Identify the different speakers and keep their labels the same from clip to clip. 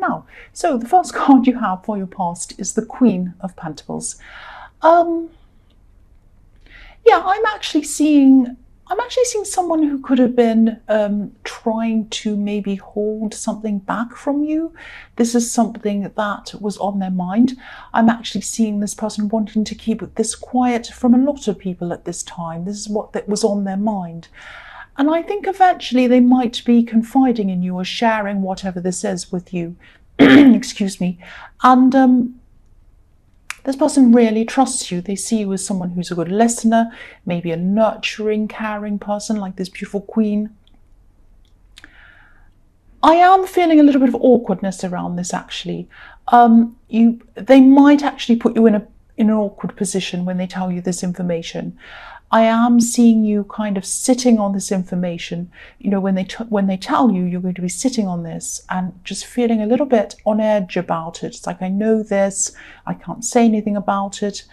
Speaker 1: now. So the first card you have for your past is the Queen of Pentacles. Yeah, I'm actually seeing someone who could have been trying to maybe hold something back from you. This is something that was on their mind. I'm actually seeing this person wanting to keep this quiet from a lot of people at this time. This is what that was on their mind. And I think eventually they might be confiding in you or sharing whatever this is with you. Excuse me. And this person really trusts you. They see you as someone who's a good listener, maybe a nurturing, caring person like this beautiful queen. I am feeling a little bit of awkwardness around this, actually. They might actually put you in an awkward position when they tell you this information. I am seeing you kind of sitting on this information. You know, when they tell you you're going to be sitting on this and just feeling a little bit on edge about it. It's like, I know this, I can't say anything about it.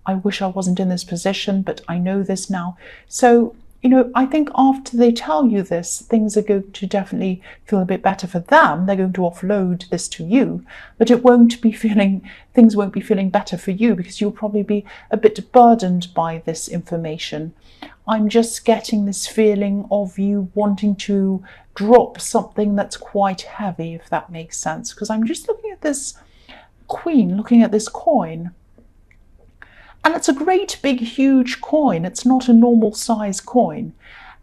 Speaker 1: I wish I wasn't in this position, but I know this now. So, you know, I think after they tell you this, things are going to definitely feel a bit better for them. They're going to offload this to you, but things won't be feeling better for you, because you'll probably be a bit burdened by this information. I'm just getting this feeling of you wanting to drop something that's quite heavy, if that makes sense, because I'm just looking at this queen, looking at this coin. And it's a great big huge coin. It's not a normal size coin.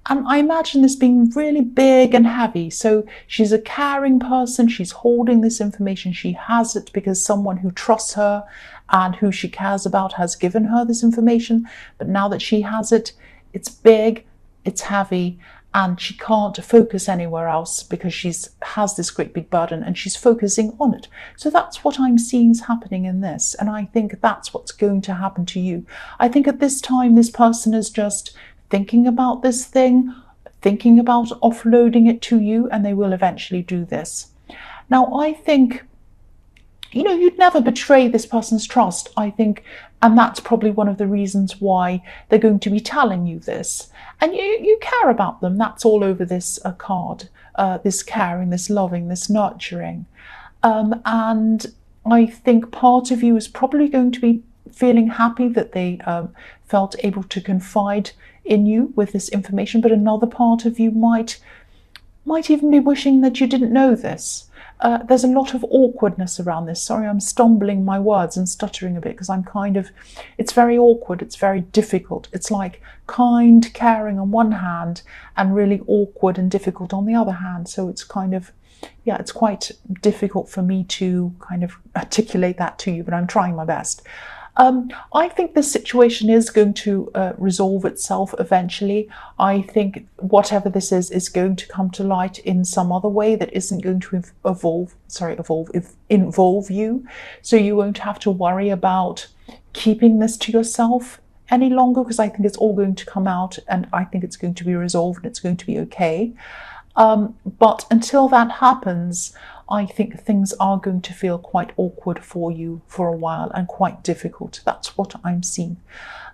Speaker 1: And I imagine this being really big and heavy. So she's a caring person. She's holding this information. She has it because someone who trusts her and who she cares about has given her this information. But now that she has it, it's big, it's heavy, and she can't focus anywhere else because she has this great big burden and she's focusing on it. So that's what I'm seeing is happening in this. And I think that's what's going to happen to you. I think at this time, this person is just thinking about this thing, thinking about offloading it to you, and they will eventually do this. Now, I think, you know, you'd never betray this person's trust, I think, and that's probably one of the reasons why they're going to be telling you this. And you care about them. That's all over this card, this caring, this loving, this nurturing. And I think part of you is probably going to be feeling happy that they felt able to confide in you with this information, but another part of you might even be wishing that you didn't know this. There's a lot of awkwardness around this. Sorry, I'm stumbling my words and stuttering a bit because it's very awkward, it's very difficult. It's like kind, caring on one hand and really awkward and difficult on the other hand. So it's kind of, yeah, it's quite difficult for me to kind of articulate that to you, but I'm trying my best. I think this situation is going to resolve itself eventually. I think whatever this is going to come to light in some other way that isn't going to involve you. So you won't have to worry about keeping this to yourself any longer, because I think it's all going to come out and I think it's going to be resolved and it's going to be okay. But until that happens, I think things are going to feel quite awkward for you for a while and quite difficult. That's what I'm seeing.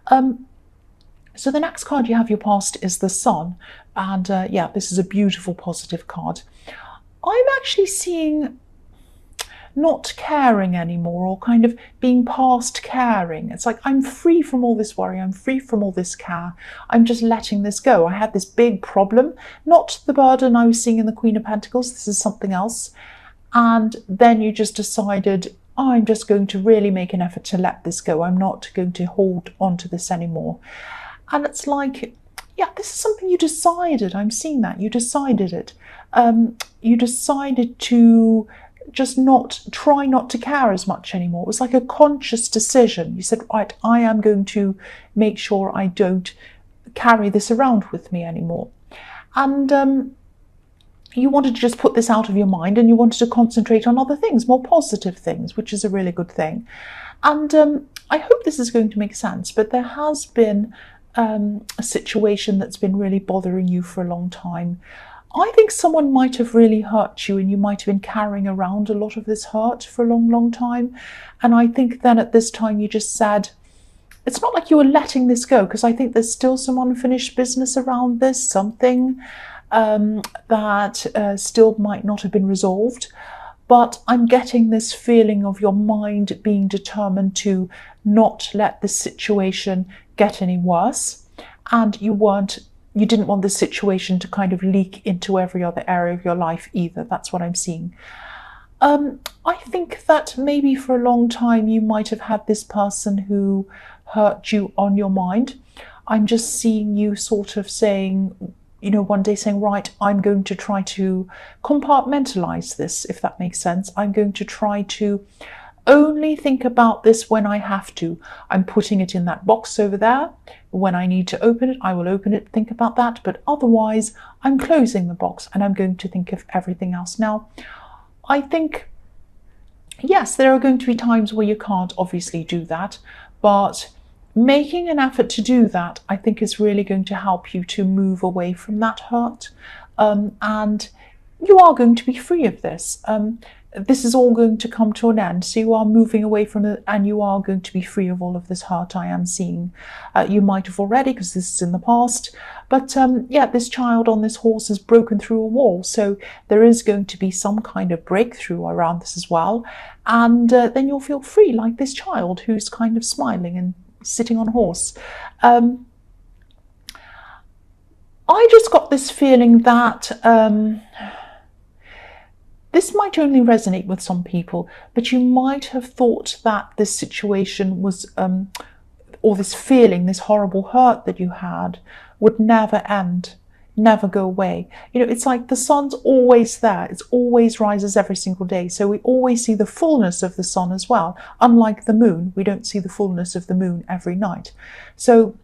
Speaker 1: So the next card you have your past is the Sun. And yeah, this is a beautiful positive card. I'm actually seeing not caring anymore, or kind of being past caring. It's like, I'm free from all this worry, I'm free from all this care, I'm just letting this go. I had this big problem, not the burden I was seeing in the Queen of Pentacles, this is something else. And then you just decided, oh, I'm just going to really make an effort to let this go. I'm not going to hold on to this anymore. And it's like, yeah, this is something you decided. I'm seeing that. You decided it. You decided to just try not to care as much anymore. It was like a conscious decision. You said, right, I am going to make sure I don't carry this around with me anymore. And you wanted to just put this out of your mind and you wanted to concentrate on other things, more positive things, which is a really good thing. And I hope this is going to make sense, but there has been a situation that's been really bothering you for a long time. I think someone might have really hurt you and you might have been carrying around a lot of this hurt for a long, long time. And I think then at this time you just said, it's not like you were letting this go, because I think there's still some unfinished business around this, something that still might not have been resolved. but I'm getting this feeling of your mind being determined to not let this situation get any worse, and you didn't want the situation to kind of leak into every other area of your life either. That's what I'm seeing. I think that maybe for a long time you might have had this person who hurt you on your mind. I'm just seeing you sort of saying, one day saying, right, I'm going to try to compartmentalize this, if that makes sense. I'm going to try to only think about this when I have to. I'm putting it in that box over there. When I need to open it, I will open it, think about that. But otherwise, I'm closing the box and I'm going to think of everything else. Now, I think, yes, there are going to be times where you can't obviously do that, but making an effort to do that, I think, is really going to help you to move away from that hurt. And you are going to be free of this. This is all going to come to an end. So you are moving away from it and you are going to be free of all of this hurt I am seeing. You might have already, because this is in the past. But yeah, this child on this horse has broken through a wall. So there is going to be some kind of breakthrough around this as well. And then you'll feel free, like this child who's kind of smiling and sitting on a horse. I just got this feeling that this might only resonate with some people, but you might have thought that this situation was, or this feeling, this horrible hurt that you had, would never end, never go away. It's like the sun's always there. It always rises every single day. So we always see the fullness of the sun as well. Unlike the moon, we don't see the fullness of the moon every night. So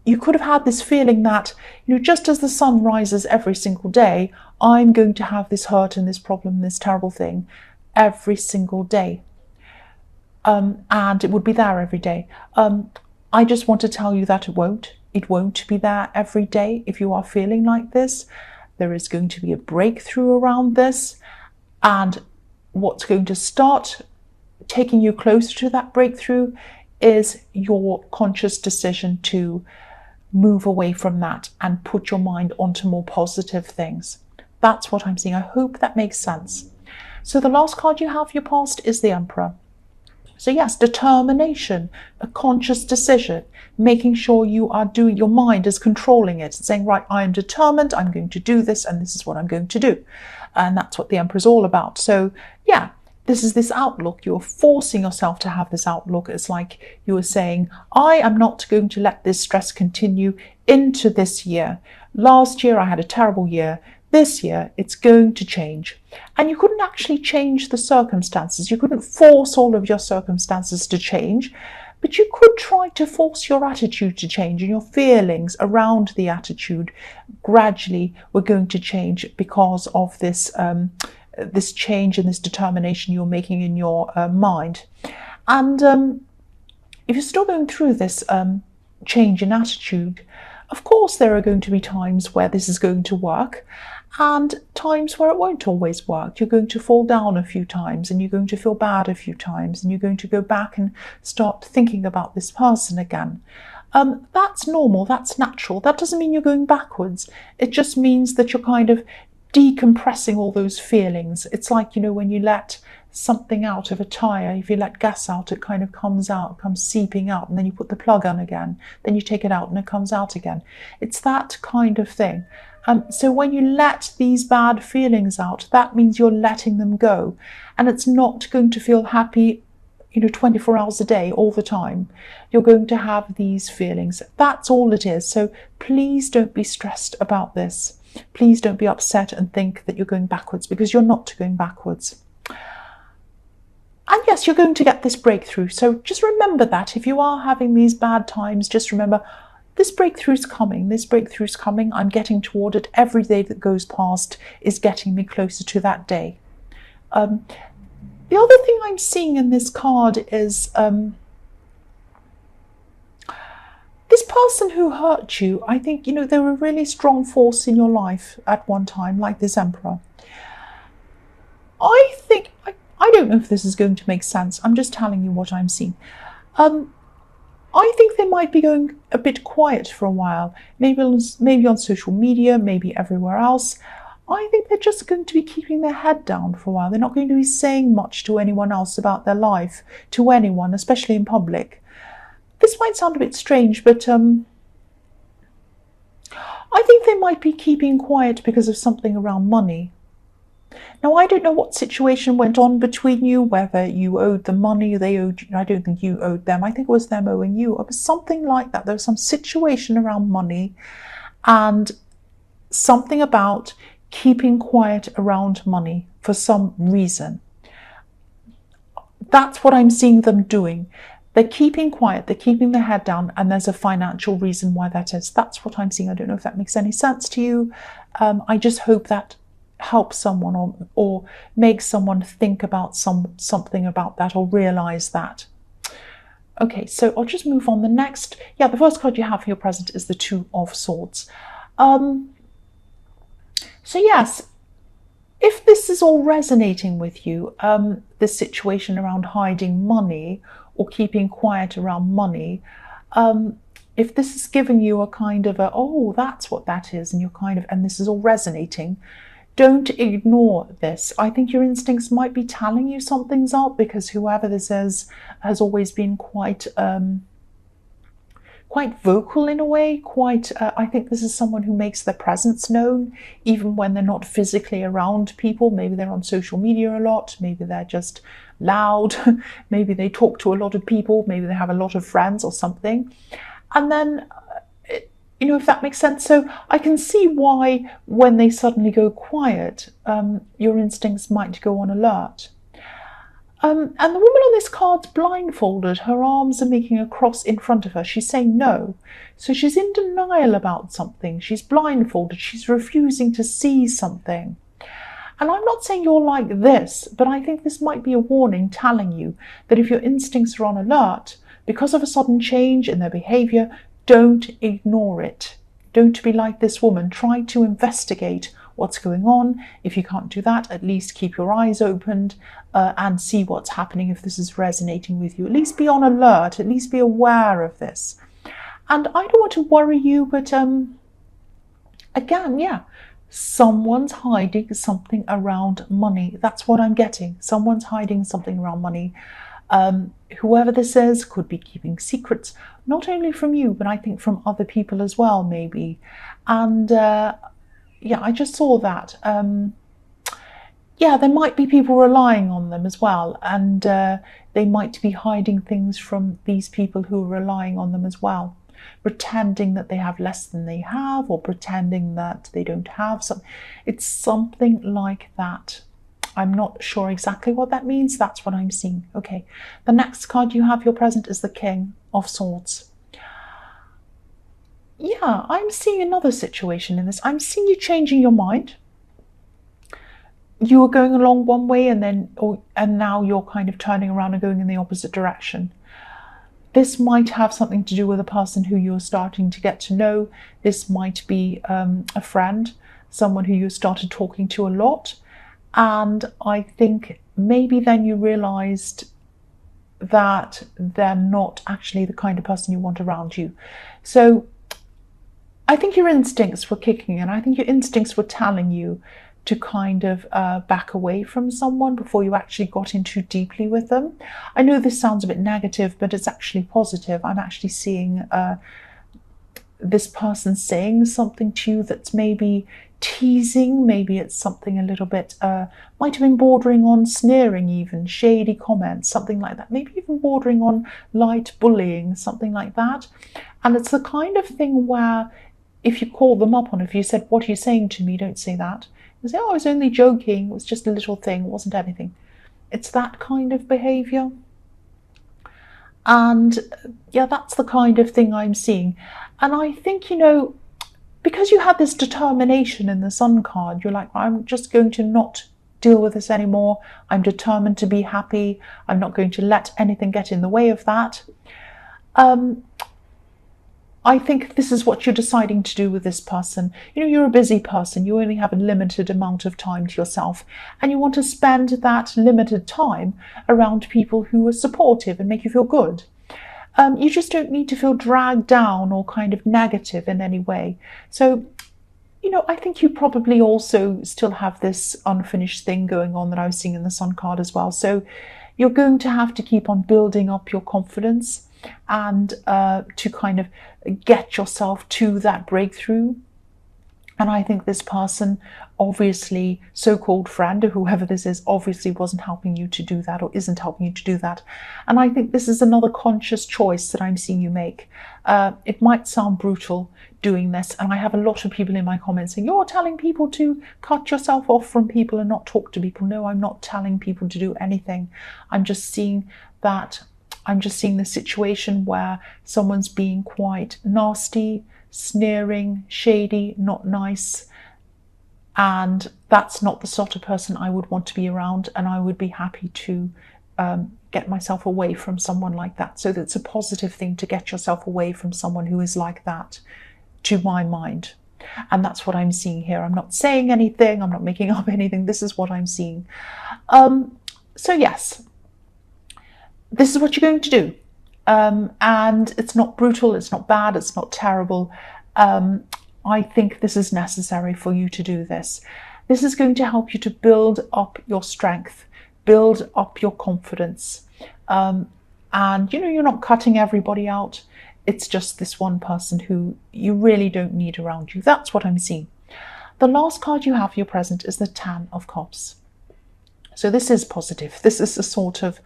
Speaker 1: you could have had this feeling that, just as the sun rises every single day, I'm going to have this hurt and this problem and this terrible thing every single day. And it would be there every day. I just want to tell you that it won't be there every day if you are feeling like this. There is going to be a breakthrough around this. And what's going to start taking you closer to that breakthrough is your conscious decision to move away from that and put your mind onto more positive things. That's what I'm seeing. I hope that makes sense. So the last card you have for your past is the Emperor. So yes, determination, a conscious decision, making sure you are doing, your mind is controlling it, saying, right, I am determined, I'm going to do this, and this is what I'm going to do. And that's what the Emperor is all about. So yeah, this is this outlook. You're forcing yourself to have this outlook. It's like you were saying, I am not going to let this stress continue into this year. Last year, I had a terrible year. This year, it's going to change. And you couldn't actually change the circumstances. You couldn't force all of your circumstances to change, but you could try to force your attitude to change, and your feelings around the attitude gradually were going to change because of this this change and this determination you're making in your mind. And if you're still going through this change in attitude, of course there are going to be times where this is going to work and times where it won't always work. You're going to fall down a few times and you're going to feel bad a few times and you're going to go back and start thinking about this person again. That's normal, that's natural. That doesn't mean you're going backwards. It just means that you're kind of decompressing all those feelings. It's like, when you let something out of a tire, if you let gas out, it kind of comes out, comes seeping out, and then you put the plug on again, then you take it out and it comes out again. It's that kind of thing. So when you let these bad feelings out, that means you're letting them go, and it's not going to feel happy 24 hours a day all the time. You're going to have these feelings. That's all it is. So please don't be stressed about this. Please don't be upset and think that you're going backwards, because you're not going backwards. And yes, you're going to get this breakthrough. So just remember that if you are having these bad times, just remember this breakthrough's coming. This breakthrough's coming. I'm getting toward it. Every day that goes past is getting me closer to that day. The other thing I'm seeing in this card is this person who hurt you. I think, they were a really strong force in your life at one time, like this Emperor. I think, I don't know if this is going to make sense. I'm just telling you what I'm seeing. I think they might be going a bit quiet for a while, maybe on social media, maybe everywhere else. I think they're just going to be keeping their head down for a while. They're not going to be saying much to anyone else about their life, to anyone, especially in public. This might sound a bit strange, but I think they might be keeping quiet because of something around money. Now, I don't know what situation went on between you, whether you owed them money, they owed you. I don't think you owed them. I think it was them owing you. It was something like that. There was some situation around money and something about keeping quiet around money for some reason. That's what I'm seeing them doing. They're keeping quiet, they're keeping their head down, and there's a financial reason why that is. That's what I'm seeing. I don't know if that makes any sense to you. I just hope that helps someone or makes someone think about something about that or realize that. Okay, so I'll just move on. The next, the first card you have for your present is the Two of Swords. So yes, if this is all resonating with you, this situation around hiding money or keeping quiet around money, if this is giving you a kind of oh, that's what that is, and you're and this is all resonating, don't ignore this. I think your instincts might be telling you something's up, because whoever this is has always been quite vocal in a way. I think this is someone who makes their presence known even when they're not physically around people. Maybe they're on social media a lot. Maybe they're just loud. Maybe they talk to a lot of people. Maybe they have a lot of friends or something. And then, if that makes sense. So I can see why when they suddenly go quiet, your instincts might go on alert. And the woman on this card's blindfolded. Her arms are making a cross in front of her. She's saying no. So she's in denial about something. She's blindfolded. She's refusing to see something. And I'm not saying you're like this, but I think this might be a warning telling you that if your instincts are on alert, because of a sudden change in their behavior, don't ignore it. Don't be like this woman. Try to investigate what's going on. If you can't do that, at least keep your eyes opened and see what's happening if this is resonating with you. At least be on alert. At least be aware of this. And I don't want to worry you, but again, someone's hiding something around money. That's what I'm getting. Someone's hiding something around money. Whoever this is could be keeping secrets, not only from you, but I think from other people as well, maybe. And I just saw that. There might be people relying on them as well, and they might be hiding things from these people who are relying on them as well, pretending that they have less than they have, or pretending that they don't have something. It's something like that. I'm not sure exactly what that means. That's what I'm seeing. Okay, the next card you have your present is the King of Swords. Yeah, I'm seeing another situation in this. I'm seeing you changing your mind. You were going along one way and now you're kind of turning around and going in the opposite direction. This might have something to do with a person who you're starting to get to know. This might be a friend, someone who you started talking to a lot. And I think maybe then you realized that they're not actually the kind of person you want around you. So I think your instincts were kicking in. I think your instincts were telling you to kind of back away from someone before you actually got in too deeply with them. I know this sounds a bit negative, but it's actually positive. I'm actually seeing this person saying something to you that's maybe teasing. Maybe it's something a little bit, might have been bordering on sneering even, shady comments, something like that. Maybe even bordering on light bullying, something like that. And it's the kind of thing where if you call them up on it, if you said, "What are you saying to me?" Don't say that. You say, "Oh, I was only joking. It was just a little thing. It wasn't anything." It's that kind of behavior. And that's the kind of thing I'm seeing. And I think, because you had this determination in the Sun card, you're like, "I'm just going to not deal with this anymore. I'm determined to be happy. I'm not going to let anything get in the way of that." I think this is what you're deciding to do with this person. You're a busy person. You only have a limited amount of time to yourself, and you want to spend that limited time around people who are supportive and make you feel good. You just don't need to feel dragged down or kind of negative in any way. So, I think you probably also still have this unfinished thing going on that I was seeing in the Sun card as well. So you're going to have to keep on building up your confidence and to kind of get yourself to that breakthrough. And I think this person, obviously, so-called friend or whoever this is, obviously wasn't helping you to do that or isn't helping you to do that. And I think this is another conscious choice that I'm seeing you make. It might sound brutal doing this, and I have a lot of people in my comments saying, you're telling people to cut yourself off from people and not talk to people. No, I'm not telling people to do anything. I'm just seeing the situation where someone's being quite nasty, sneering, shady, not nice, and that's not the sort of person I would want to be around, and I would be happy to get myself away from someone like that. So that's a positive thing to get yourself away from someone who is like that, to my mind. And that's what I'm seeing here. I'm not saying anything, I'm not making up anything, this is what I'm seeing. So yes, this is what you're going to do. And it's not brutal, it's not bad, it's not terrible. I think this is necessary for you to do this. This is going to help you to build up your strength, build up your confidence. And you're not cutting everybody out. It's just this one person who you really don't need around you. That's what I'm seeing. The last card you have for your present is the Ten of Cups. So this is positive. This is a sort of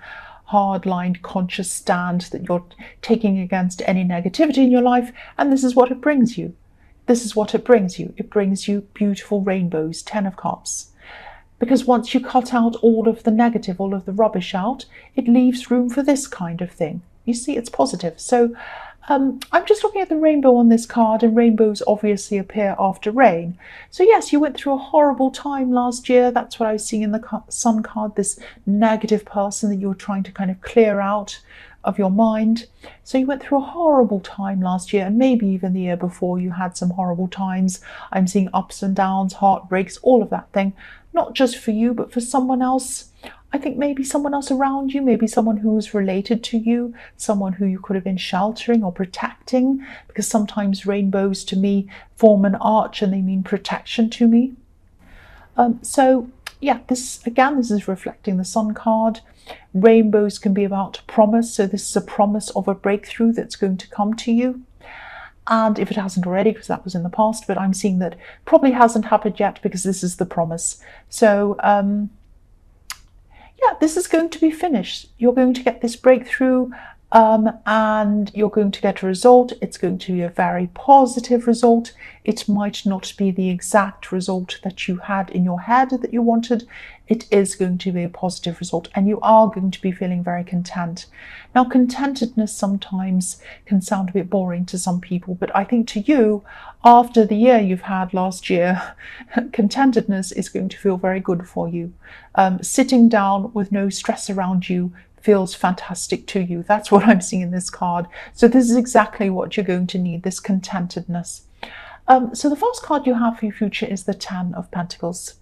Speaker 1: hard-lined, conscious stand that you're taking against any negativity in your life, and this is what it brings you. This is what it brings you. It brings you beautiful rainbows, 10 of Cups. Because once you cut out all of the negative, all of the rubbish out, it leaves room for this kind of thing. You see, it's positive. So I'm just looking at the rainbow on this card, and rainbows obviously appear after rain. So yes, you went through a horrible time last year. That's what I was seeing in the Sun card, this negative person that you were trying to kind of clear out of your mind. So you went through a horrible time last year, and maybe even the year before you had some horrible times. I'm seeing ups and downs, heartbreaks, all of that thing. Not just for you, but for someone else. I think maybe someone else around you, maybe someone who was related to you, someone who you could have been sheltering or protecting, because sometimes rainbows to me form an arch and they mean protection to me. So yeah, this is reflecting the Sun card. Rainbows can be about promise. So this is a promise of a breakthrough that's going to come to you. And if it hasn't already, because that was in the past, but I'm seeing that probably hasn't happened yet because this is the promise. So yeah, this is going to be finished. You're going to get this breakthrough and you're going to get a result. It's going to be a very positive result. It might not be the exact result that you had in your head that you wanted. It is going to be a positive result, and you are going to be feeling very content. Now, contentedness sometimes can sound a bit boring to some people, but I think to you, after the year you've had last year, contentedness is going to feel very good for you. Sitting down with no stress around you feels fantastic to you. That's what I'm seeing in this card. So this is exactly what you're going to need, this contentedness. So the first card you have for your future is the Ten of Pentacles.